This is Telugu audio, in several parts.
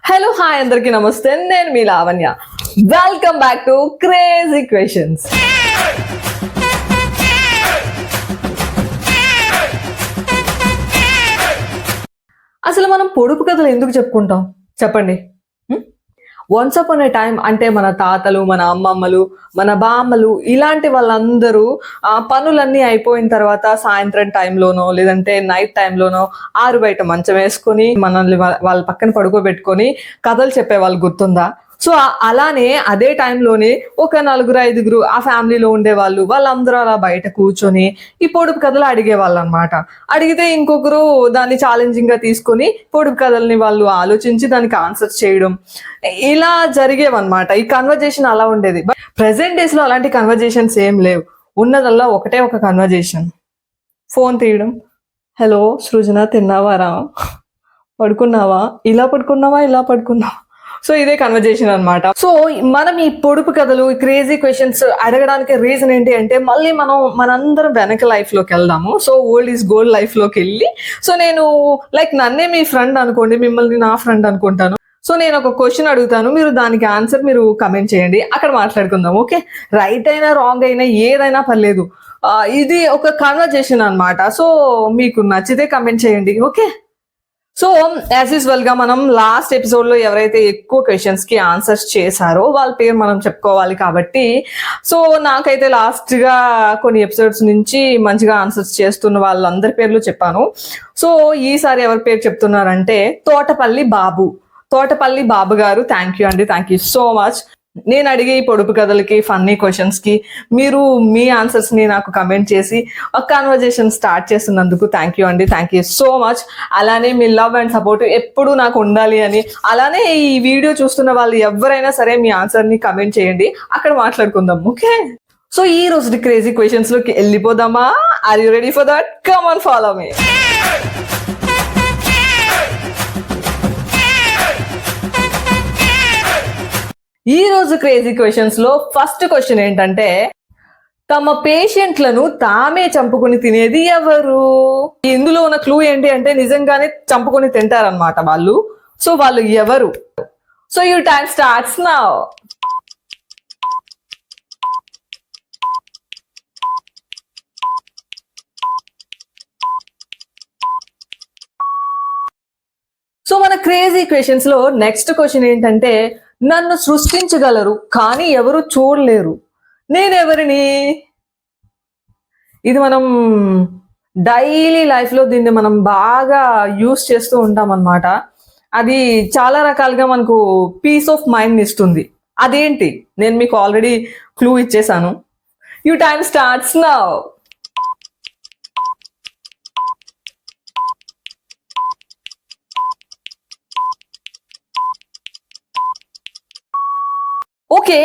హలో హాయ్ అందరికీ నమస్తే, నేను మీ Lavanya. Welcome back to crazy questions. అసలు మనం పొడుపు కథలు ఎందుకు చెప్పుకుంటాం చెప్పండి? వన్స్ అపాన్ ఏ టైం అంటే మన తాతలు, మన అమ్మమ్మలు, మన బామ్మలు ఇలాంటి వాళ్ళందరూ పనులన్నీ అయిపోయిన తర్వాత సాయంత్రం టైంలోనో లేదంటే నైట్ టైంలోనో ఆరు బయట మంచం వేసుకొని మనల్ని వాళ్ళ పక్కన పడుకోబెట్టుకొని కథలు చెప్పే వాళ్ళు గుర్తుందా? సో అలానే అదే టైంలోనే ఒక నలుగురు ఐదుగురు ఆ ఫ్యామిలీలో ఉండేవాళ్ళు, వాళ్ళందరూ అలా బయట కూర్చొని ఈ పొడుపు కథలు అడిగేవాళ్ళు అనమాట. అడిగితే ఇంకొకరు దాన్ని ఛాలెంజింగ్ గా తీసుకొని పొడుపు కథల్ని వాళ్ళు ఆలోచించి దానికి ఆన్సర్స్ చేయడం, ఇలా జరిగేవన్నమాట. ఈ కన్వర్జేషన్ అలా ఉండేది. బట్ ప్రెసెంట్ డేస్ లో అలాంటి కన్వర్జేషన్స్ ఏం లేవు. ఉన్నదల్లా ఒకటే ఒక కన్వర్జేషన్. ఫోన్ తీయడం, హలో సృజన తిన్నావారా, పడుకున్నావా, ఇలా పడుకున్నావా, ఇలా పడుకున్నావా. సో ఇదే కన్వర్జేషన్ అనమాట. సో మనం ఈ పొడుపు కథలు, క్రేజీ క్వశ్చన్స్ అడగడానికి రీజన్ ఏంటి అంటే మళ్ళీ మనందరం వెనక లైఫ్ లోకి వెళ్దాము. So old is gold life లోకి వెళ్ళి, సో నేను నన్నే మీ ఫ్రెండ్ అనుకోండి, మిమ్మల్ని నా ఫ్రెండ్ అనుకుంటాను. సో నేను ఒక క్వశ్చన్ అడుగుతాను, మీరు దానికి ఆన్సర్ మీరు కమెంట్ చేయండి, అక్కడ మాట్లాడుకుందాం. ఓకే, రైట్ అయినా రాంగ్ అయినా ఏదైనా పర్లేదు. ఇది ఒక కన్వర్జేషన్ అనమాట. సో మీకు నచ్చితే కమెంట్ చేయండి. ఓకే, సో యాజ్ యూజువల్ గా మనం లాస్ట్ ఎపిసోడ్ లో ఎవరైతే ఎక్కువ క్వశ్చన్స్ కి ఆన్సర్స్ చేశారో వాళ్ళ పేరు మనం చెప్పుకోవాలి కాబట్టి, సో నాకైతే లాస్ట్ గా కొన్ని ఎపిసోడ్స్ నుంచి మంచిగా ఆన్సర్స్ చేస్తున్న వాళ్ళందరి పేర్లు చెప్పాను. సో ఈసారి ఎవరి పేరు చెప్తున్నారంటే తోటపల్లి బాబు గారు. థ్యాంక్ యూ అండి, థ్యాంక్ యూ సో మచ్. నేను అడిగే ఈ పొడుపు కథలకి, ఫన్నీ క్వశ్చన్స్ కి మీరు మీ ఆన్సర్స్ ని నాకు కమెంట్ చేసి ఒక కన్వర్జేషన్ స్టార్ట్ చేస్తున్నందుకు థ్యాంక్ యూ అండి, థ్యాంక్ యూ సో మచ్. అలానే మీ లవ్ అండ్ సపోర్ట్ ఎప్పుడు నాకు ఉండాలి అని, అలానే ఈ వీడియో చూస్తున్న వాళ్ళు ఎవరైనా సరే మీ ఆన్సర్ ని కమెంట్ చేయండి, అక్కడ మాట్లాడుకుందాం. ఓకే, సో ఈ రోజు క్రేజీ క్వశ్చన్స్ లోకి వెళ్ళిపోదామా? Are you ready for that? Come on, follow me. ఈ రోజు క్రేజీ క్వశ్చన్స్ లో ఫస్ట్ క్వశ్చన్ ఏంటంటే, తమ పేషెంట్లను తామే చంపుకొని తినేది ఎవరు? ఇందులో ఉన్న క్లూ ఏంటి అంటే నిజంగానే చంపుకొని తింటారనమాట వాళ్ళు. సో వాళ్ళు ఎవరు? So you time starts now. So మన క్రేజీ క్వశ్చన్స్ లో నెక్స్ట్ క్వశ్చన్ ఏంటంటే, నన్ను సృష్టించగలరు కానీ ఎవరు చూడలేరు, నేనెవరిని? ఇది మనం డైలీ లైఫ్ లో దీన్ని మనం బాగా యూస్ చేస్తూ ఉంటాం అన్నమాట. అది చాలా రకాలుగా మనకు పీస్ ఆఫ్ మైండ్ ఇస్తుంది. అదేంటి? నేను మీకు ఆల్రెడీ క్లూ ఇచ్చేసాను. You time starts now. Okay,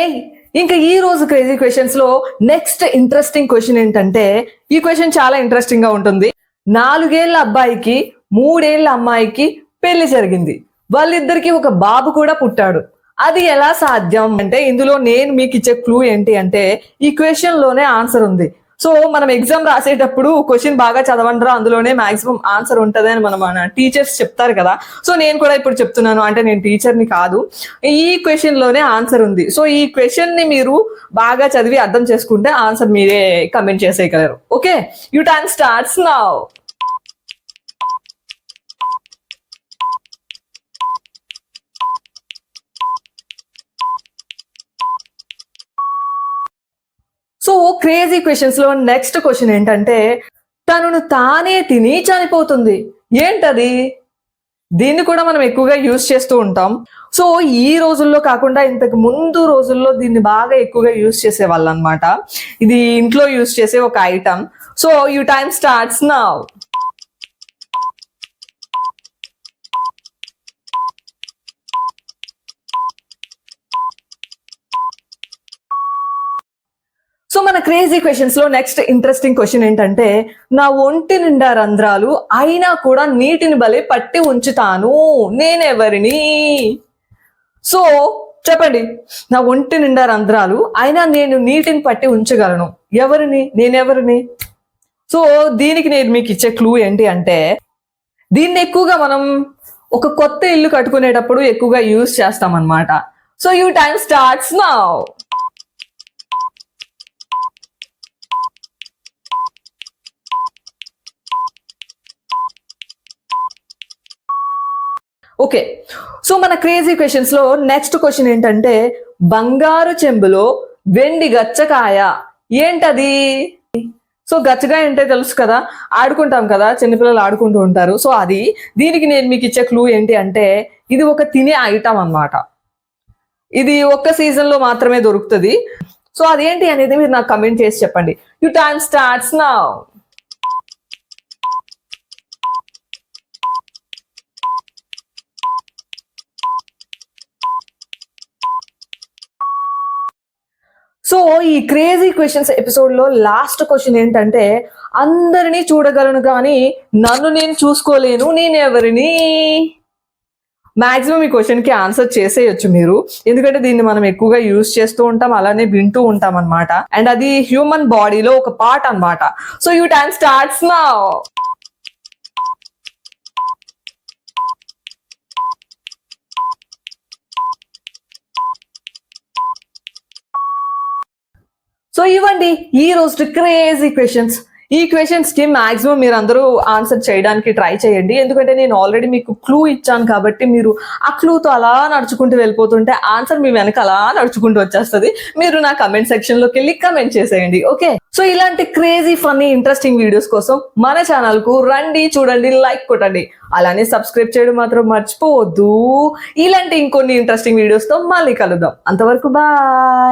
ఇంకా ఈ రోజు క్రేజీ క్వశ్చన్స్ లో నెక్స్ట్ ఇంట్రెస్టింగ్ క్వశ్చన్ ఏంటంటే, ఈ క్వశ్చన్ చాలా ఇంట్రెస్టింగ్ గా ఉంటుంది. 4 ఏళ్ల అబ్బాయికి 3 ఏళ్ల అమ్మాయికి పెళ్లి జరిగింది, వాళ్ళిద్దరికి ఒక బాబు కూడా పుట్టాడు. అది ఎలా సాధ్యం అంటే, ఇందులో నేను మీకు ఇచ్చే క్లూ ఏంటి అంటే ఈ క్వశ్చన్ లోనే ఆన్సర్ ఉంది. సో మనం ఎగ్జామ్ రాసేటప్పుడు క్వశ్చన్ బాగా చదవండిరా, అందులోనే మాక్సిమం ఆన్సర్ ఉంటది అని మన టీచర్స్ చెప్తారు కదా. సో నేను కూడా ఇప్పుడు చెప్తున్నాను, అంటే నేను టీచర్ని కాదు, ఈ క్వశ్చన్ లోనే ఆన్సర్ ఉంది. సో ఈ క్వశ్చన్ ని మీరు బాగా చదివి అర్థం చేసుకుంటే ఆన్సర్ మీరే కమెంట్ చేసేయగలరు. Okay, you time starts now. So crazy questions లో నెక్స్ట్ క్వశ్చన్ ఏంటంటే, తనను తానే తిని చనిపోతుంది, ఏంటది? దీన్ని కూడా మనం ఎక్కువగా యూజ్ చేస్తూ ఉంటాం. సో ఈ రోజుల్లో కాకుండా ఇంతకు ముందు రోజుల్లో దీన్ని బాగా ఎక్కువగా యూజ్ చేసేవాళ్ళు అనమాట. ఇది ఇంట్లో యూజ్ చేసే ఒక item. So you time starts now. So మన క్రేజీ క్వశ్చన్స్ లో నెక్స్ట్ ఇంట్రెస్టింగ్ క్వశ్చన్ ఏంటంటే, నా ఒంటి నిండా రంధ్రాలు అయినా కూడా నీటిని బలే పట్టి ఉంచుతాను, నేనెవరిని? సో చెప్పండి, నా ఒంటి నిండా రంధ్రాలు అయినా నేను నీటిని పట్టి ఉంచగలను, ఎవరిని? నేనెవరిని? సో దీనికి నేను మీకు ఇచ్చే క్లూ ఏంటి అంటే, దీన్ని ఎక్కువగా మనం ఒక కొత్త ఇల్లు కట్టుకునేటప్పుడు ఎక్కువగా యూజ్ చేస్తాం అన్నమాట. So your time starts now. Okay, so మన క్రేజీ క్వశ్చన్స్ లో నెక్స్ట్ క్వశ్చన్ ఏంటంటే, బంగారు చెంబులో వెండి గచ్చకాయ ఏంటది? సో గచ్చకాయ అంటే తెలుసు కదా, ఆడుకుంటాం కదా, చిన్నపిల్లలు ఆడుకుంటూ ఉంటారు. సో అది, దీనికి నేను మీకు ఇచ్చే క్లూ ఏంటి అంటే, ఇది ఒక తినే ఐటమ్ అన్నమాట. ఇది ఒక్క సీజన్ లో మాత్రమే దొరుకుతుంది. సో అదేంటి అనేది మీరు నాకు కమెంట్ చేసి చెప్పండి. You time starts now. So ఈ క్రేజీ క్వశ్చన్స్ ఎపిసోడ్ లో లాస్ట్ క్వశ్చన్ ఏంటంటే, అందరినీ చూడగలను కానీ నన్ను నేను చూసుకోలేను, నేనెవరిని? మాక్సిమం ఈ క్వశ్చన్ కి ఆన్సర్ చేసేయచ్చు మీరు, ఎందుకంటే దీన్ని మనం ఎక్కువగా యూజ్ చేస్తూ ఉంటాం, అలానే వింటూ ఉంటాం అన్నమాట. అండ్ అది హ్యూమన్ బాడీలో ఒక పార్ట్ అన్నమాట. So you time starts now. So ఇవ్వండి ఈ రోజు క్రేజీ క్వశ్చన్స్. ఈ క్వశ్చన్స్ కి మాక్సిమం మీరు అందరూ ఆన్సర్ చేయడానికి ట్రై చేయండి, ఎందుకంటే నేను ఆల్రెడీ మీకు క్లూ ఇచ్చాను కాబట్టి మీరు ఆ క్లూతో అలా నడుచుకుంటూ వెళ్ళిపోతుంటే ఆన్సర్ మీ వెనక అలా నడుచుకుంటూ వచ్చేస్తుంది. మీరు నా కమెంట్ సెక్షన్ లోకి వెళ్ళి కమెంట్ చేసేయండి. ఓకే, సో ఇలాంటి క్రేజీ ఫన్నీ ఇంట్రెస్టింగ్ వీడియోస్ కోసం మన ఛానల్ కు రండి, చూడండి, లైక్ కొట్టండి, అలానే సబ్స్క్రైబ్ చేయడం మాత్రం మర్చిపోవద్దు. ఇలాంటి ఇంకొన్ని ఇంట్రెస్టింగ్ వీడియోస్ తో మళ్ళీ కలుద్దాం. అంతవరకు బాయ్.